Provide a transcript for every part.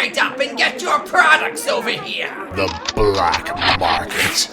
right up and get your products over here. The black market.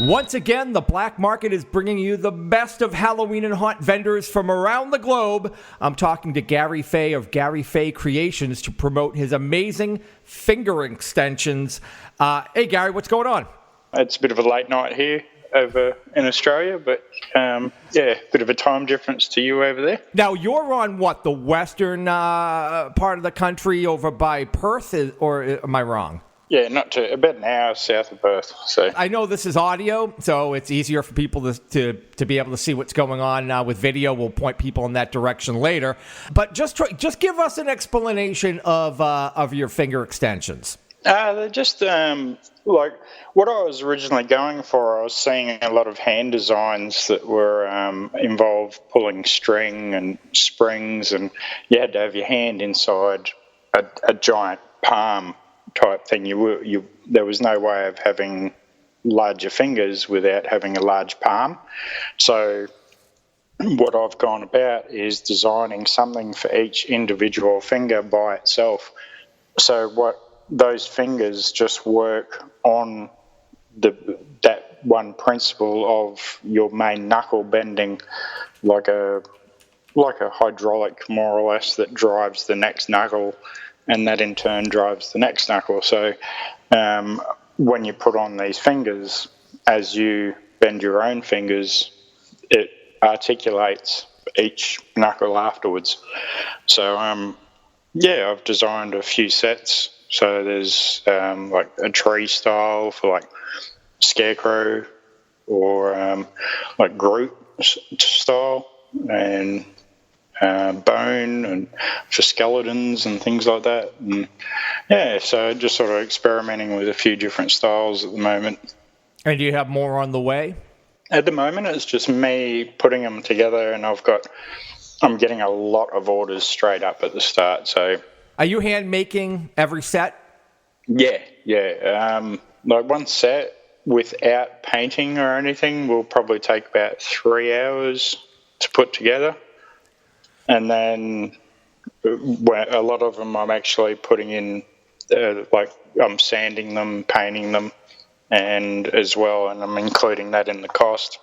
Once again, the black market is bringing you the best of Halloween and haunt vendors from around the globe. I'm talking to Gary Fay of Gary Fay Creations to promote his amazing finger extensions. Hey, Gary, what's going on? It's a bit of a late night here over in Australia, but a bit of a time difference to you over there. Now, you're on what, the western part of the country over by Perth, or am I wrong? Yeah, about an hour south of Perth. So I know this is audio, so it's easier for people to be able to see what's going on with video. We'll point people in that direction later. But just give us an explanation of your finger extensions. They're just like what I was originally going for. I was seeing a lot of hand designs that were involved pulling string and springs, and you had to have your hand inside a giant palm type thing. There was no way of having larger fingers without having a large palm. So what I've gone about is designing something for each individual finger by itself. So what those fingers just work on that one principle of your main knuckle bending like a hydraulic, more or less, that drives the next knuckle, and that in turn drives the next knuckle. So when you put on these fingers, as you bend your own fingers, it articulates each knuckle afterwards. So I've designed a few sets. So there's like a tree style for like scarecrow, or like Groot style, and bone, and for skeletons and things like that. And so just sort of experimenting with a few different styles at the moment. And do you have more on the way? At the moment, it's just me putting them together, and I'm getting a lot of orders straight up at the start. So, are you hand making every set? Yeah. Like one set without painting or anything will probably take about 3 hours to put together. And then a lot of them I'm actually putting in, I'm sanding them, painting them, and as well, and I'm including that in the cost.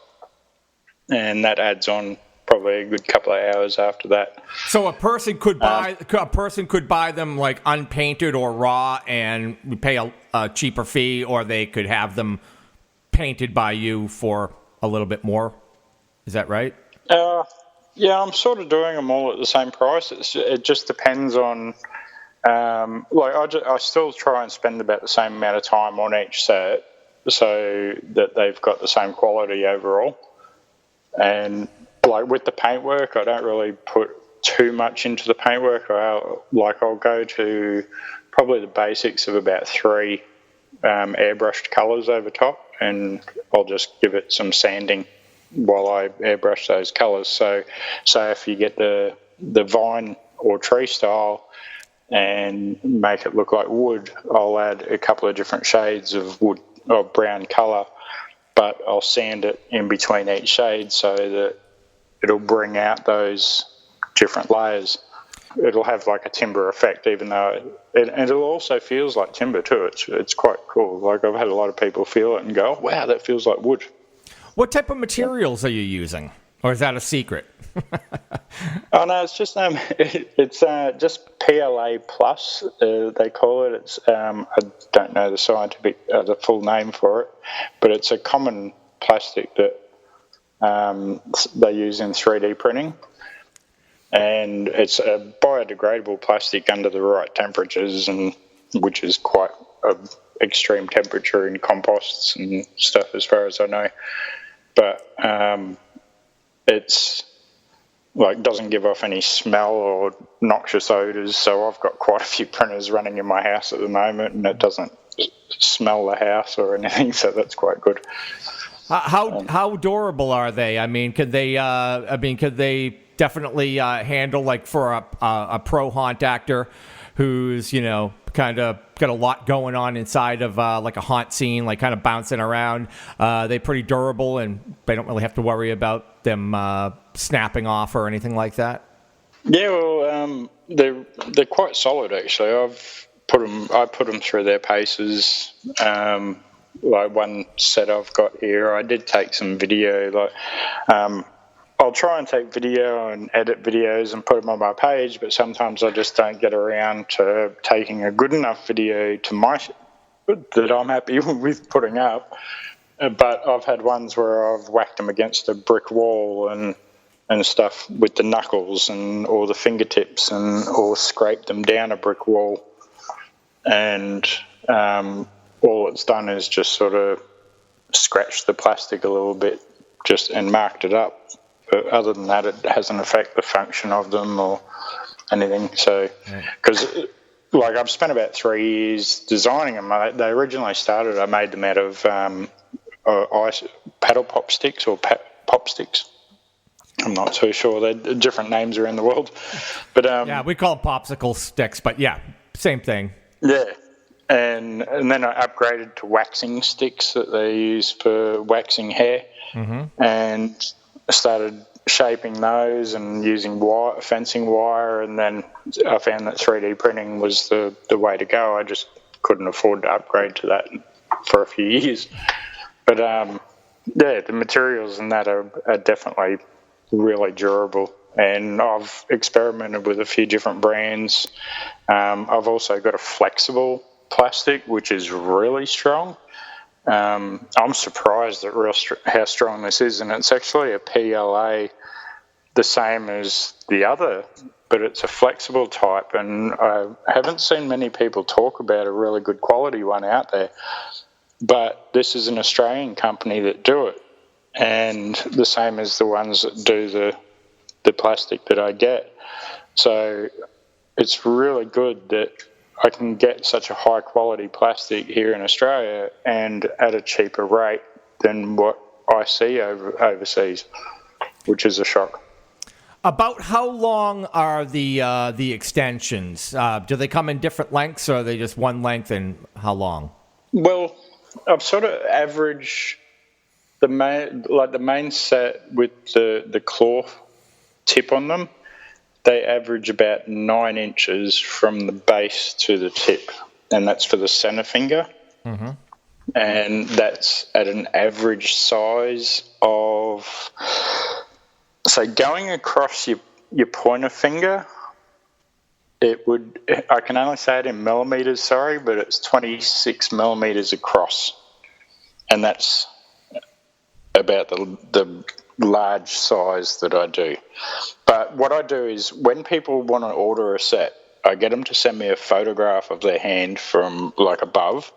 And that adds on probably a good couple of hours after that. So a person could buy them like unpainted or raw and pay a cheaper fee, or they could have them painted by you for a little bit more. Is that right? Yeah, I'm sort of doing them all at the same price. It just depends on, I still try and spend about the same amount of time on each set so that they've got the same quality overall. And like with the paintwork, I don't really put too much into the paintwork. I'll go to probably the basics of about 3 airbrushed colours over top, and I'll just give it some sanding while I airbrush those colours. So if you get the vine or tree style and make it look like wood, I'll add a couple of different shades of wood or brown colour, but I'll sand it in between each shade so that it'll bring out those different layers. It'll have like a timber effect, even though it also feels like timber too. It's quite cool. Like I've had a lot of people feel it and go, oh, wow, that feels like wood. What type of materials are you using, or is that a secret? Oh no, it's just just PLA plus. They call it. It's I don't know the full name for it, but it's a common plastic that they use in 3D printing, and it's a biodegradable plastic under the right temperatures, and which is quite an extreme temperature in composts and stuff, as far as I know. But it's like doesn't give off any smell or noxious odors. So I've got quite a few printers running in my house at the moment, and it doesn't smell the house or anything. So that's quite good. How durable are they? I mean, could they definitely handle, like, for a pro haunt actor who's, kind of got a lot going on inside of like a haunt scene, like kind of bouncing around? They pretty durable, and they don't really have to worry about them snapping off or anything like that? Yeah, well, they're quite solid, actually. I put them through their paces. Like one set I've got here, I did take some video. Like I'll try and take video and edit videos and put them on my page, but sometimes I just don't get around to taking a good enough video that I'm happy with putting up. But I've had ones where I've whacked them against a brick wall and stuff with the knuckles or the fingertips or scraped them down a brick wall. And all it's done is just sort of scratched the plastic a little bit and marked it up. But other than that, it hasn't affected the function of them or anything. So, because like I've spent about 3 years designing them. They originally started, I made them out of ice paddle pop sticks or pop sticks. I'm not too sure. They're different names around the world. But yeah, we call them popsicle sticks, but yeah, same thing. Yeah. And then I upgraded to waxing sticks that they use for waxing hair, and I started shaping those and using fencing wire, and then I found that 3D printing was the way to go. I just couldn't afford to upgrade to that for a few years. But yeah, the materials in that are definitely really durable, and I've experimented with a few different brands. I've also got a flexible plastic, which is really strong. I'm surprised at how strong this is, and it's actually a PLA, the same as the other, but it's a flexible type, and I haven't seen many people talk about a really good quality one out there. But this is an Australian company that do it, and the same as the ones that do the plastic that I get. So it's really good that I can get such a high quality plastic here in Australia and at a cheaper rate than what I see overseas, which is a shock. About how long are the extensions? Do they come in different lengths, or are they just one length, and how long? Well, I've sort of averaged the main set with the claw tip on them. They average about 9 inches from the base to the tip, and that's for the center finger. Mm-hmm. And that's at an average size of, so going across your pointer finger, I can only say it in millimeters, sorry, but it's 26 millimeters across. And that's about the large size that I do. But what I do is when people want to order a set, I get them to send me a photograph of their hand from like above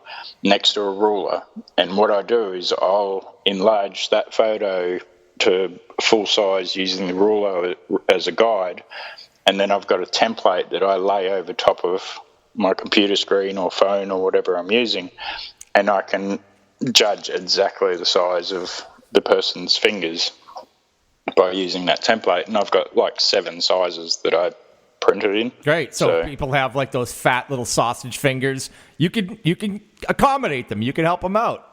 next to a ruler. And what I do is I'll enlarge that photo to full size using the ruler as a guide. And then I've got a template that I lay over top of my computer screen or phone or whatever I'm using. And I can judge exactly the size of the person's fingers by using that template. And I've got like 7 sizes that I printed in. Great. So people have like those fat little sausage fingers. You can accommodate them. You can help them out.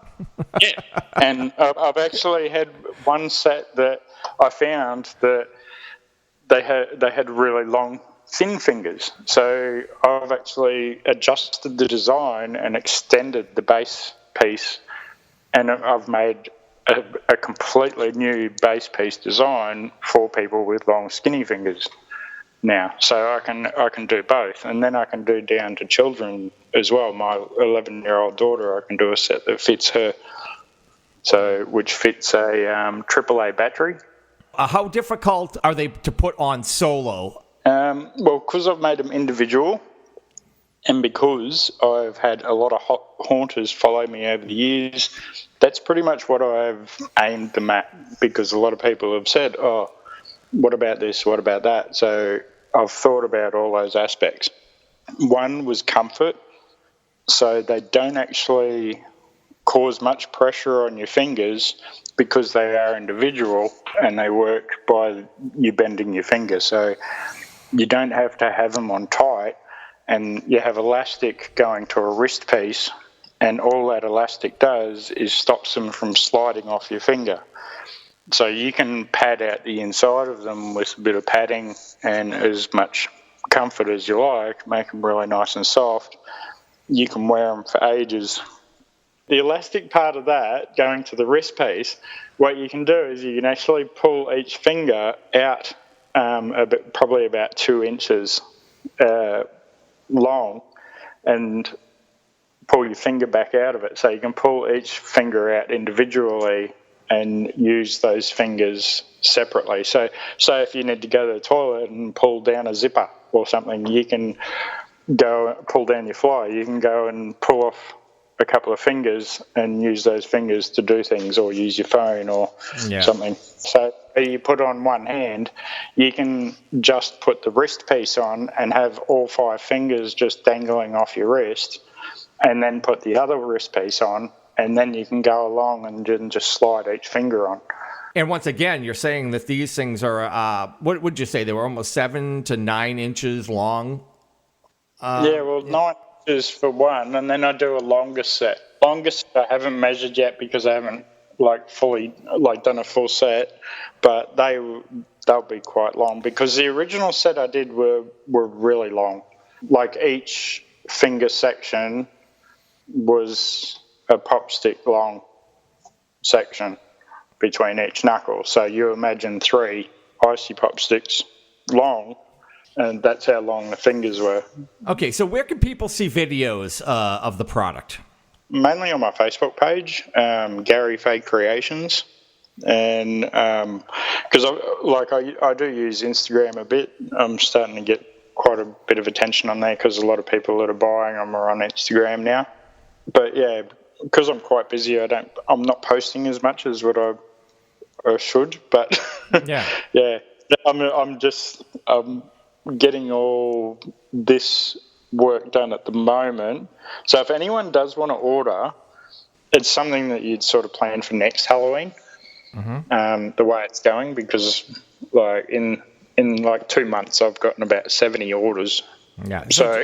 Yeah. And I've actually had one set that I found that they had really long, thin fingers. So I've actually adjusted the design and extended the base piece, and I've made a completely new base piece design for people with long, skinny fingers now. So I can do both, and then I can do down to children as well. My 11-year-old daughter, I can do a set that fits her, which fits a AAA battery. How difficult are they to put on solo? Well, because I've made them individual, and because I've had a lot of haunters follow me over the years, that's pretty much what I've aimed them at, because a lot of people have said, oh, what about this, what about that? So I've thought about all those aspects. One was comfort, so they don't actually cause much pressure on your fingers because they are individual and they work by you bending your finger. So you don't have to have them on tight, and you have elastic going to a wrist piece, and all that elastic does is stops them from sliding off your finger. So you can pad out the inside of them with a bit of padding and as much comfort as you like, make them really nice and soft, you can wear them for ages. The elastic part of that, going to the wrist piece, what you can do is you can actually pull each finger out probably about 2 inches long, and pull your finger back out of it. So you can pull each finger out individually and use those fingers separately. So if you need to go to the toilet and pull down a zipper or something, you can go pull down your fly. You can go and pull off a couple of fingers and use those fingers to do things, or use your phone or something. So you put on one hand, you can just put the wrist piece on and have all 5 fingers just dangling off your wrist, and then put the other wrist piece on, and then you can go along and just slide each finger on. And once again, you're saying that these things are, what would you say, they were almost 7 to 9 inches long? 9 inches for one, and then I do a longer set. Longest I haven't measured yet because I haven't fully done a full set, but they'll be quite long, because the original set I did were really long. Like each finger section was a pop stick long section between each knuckle. So you imagine 3 icy pop sticks long, and that's how long the fingers were. Okay, so where can people see videos of the product? Mainly on my Facebook page, Gary Fay Creations, and because I do use Instagram a bit. I'm starting to get quite a bit of attention on there because a lot of people that are buying them are on Instagram now. But yeah, because I'm quite busy, I'm not posting as much as what I should. But yeah, I'm getting all this work done at the moment. So if anyone does want to order, it's something that you'd sort of plan for next Halloween. The way it's going, because in 2 months I've gotten about 70 orders. So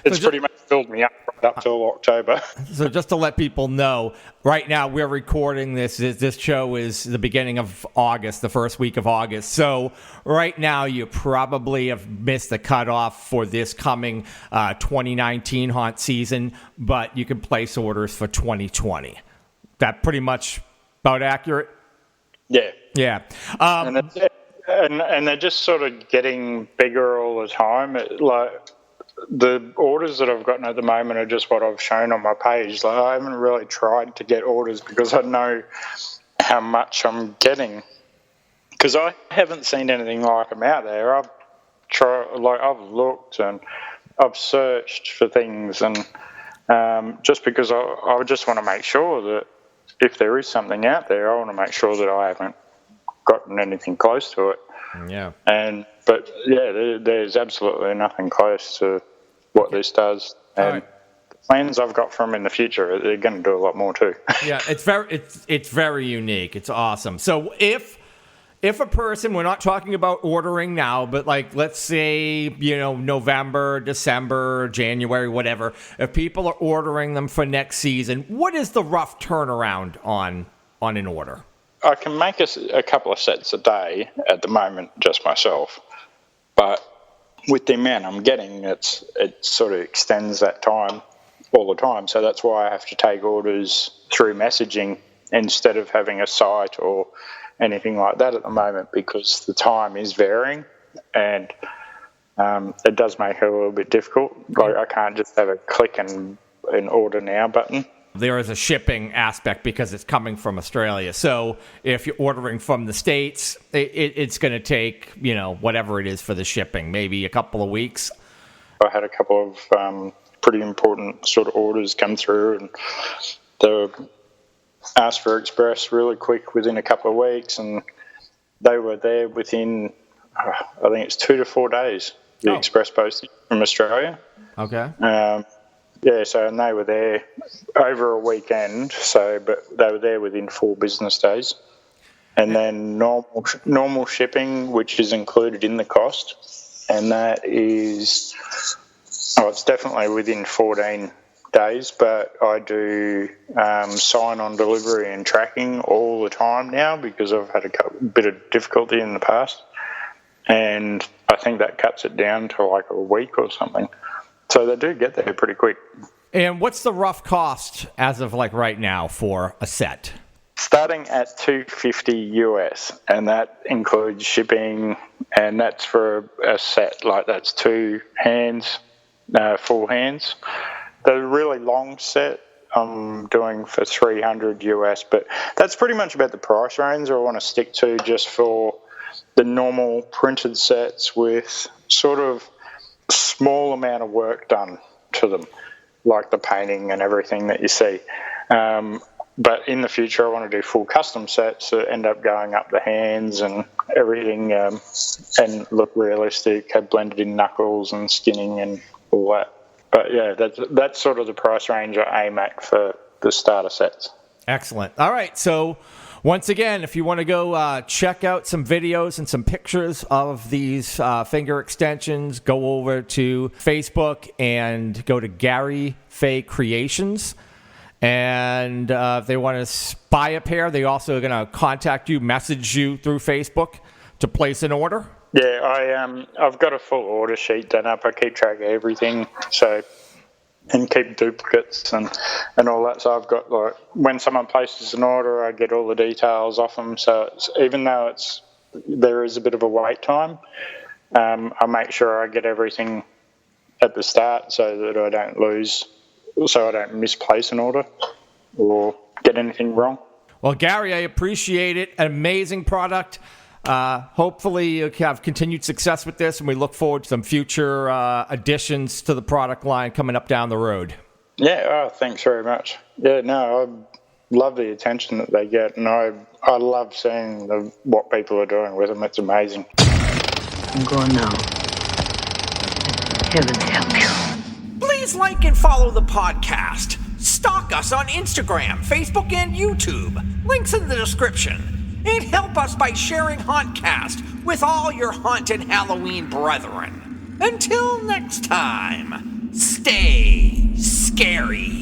it's pretty much filled me up right up till October. So just to let people know, right now we're recording this. This show is the beginning of August, the first week of August. So right now you probably have missed the cutoff for this coming 2019 haunt season, but you can place orders for 2020. That pretty much about accurate? Yeah. And they're just sort of getting bigger all the time. The orders that I've gotten at the moment are just what I've shown on my page. I haven't really tried to get orders because I know how much I'm getting. Because I haven't seen anything like them out there. I've looked and I've searched for things, and just because I just want to make sure that if there is something out there, I want to make sure that I haven't gotten anything close to it. But there's absolutely nothing close to what this does, and the plans I've got for them in the future, they're going to do a lot more too. It's very unique. It's awesome. So if a person, we're not talking about ordering now, but let's say November, December, January, whatever, if people are ordering them for next season, what is the rough turnaround on an order? I can make a couple of sets a day at the moment, just myself. But with the amount I'm getting, it sort of extends that time all the time. So that's why I have to take orders through messaging instead of having a site or anything like that at the moment, because the time is varying, and it does make it a little bit difficult. I can't just have a click and an order now button. There is a shipping aspect because it's coming from Australia. So if you're ordering from the States, it's going to take, whatever it is for the shipping, maybe a couple of weeks. I had a couple of pretty important sort of orders come through, and they were asked for express really quick within a couple of weeks, and they were there within, I think it's 2 to 4 days, the express postage from Australia. Okay. And they were there over a weekend, but they were there within 4 business days. And then normal shipping, which is included in the cost, and that is, it's definitely within 14 days, but I do sign-on delivery and tracking all the time now because I've had a bit of difficulty in the past. And I think that cuts it down to like a week or something. So they do get there pretty quick. And what's the rough cost as of like right now for a set? Starting at $250 US, and that includes shipping, and that's for a set. Like that's 2 hands, full hands. The really long set I'm doing for $300 US, but that's pretty much about the price range I want to stick to just for the normal printed sets with sort of small amount of work done to them, like the painting and everything that you see. But in the future, I want to do full custom sets that end up going up the hands and everything and look realistic, have blended in knuckles and skinning and all that. But yeah, that's sort of the price range I aim at for the starter sets. Excellent. All right, so once again, if you want to go check out some videos and some pictures of these finger extensions, go over to Facebook and go to Gary Fay Creations. And if they want to buy a pair, they're also going to contact you, message you through Facebook to place an order. Yeah, I've got a full order sheet done up. I keep track of everything, and keep duplicates and all that. So I've got, like, when someone places an order, I get all the details off them. So even though there is a bit of a wait time, I make sure I get everything at the start so that I don't misplace an order or get anything wrong. Well, Gary, I appreciate it. An amazing product. Hopefully you have continued success with this, and we look forward to some future additions to the product line coming up down the road. Yeah, thanks very much. Yeah, no, I love the attention that they get, and I love seeing what people are doing with them. It's amazing. I'm going now. Heaven help you. Please like and follow the podcast. Stalk us on Instagram, Facebook, and YouTube. Links in the description. And help us by sharing Hauntcast with all your haunted Halloween brethren. Until next time, stay scary.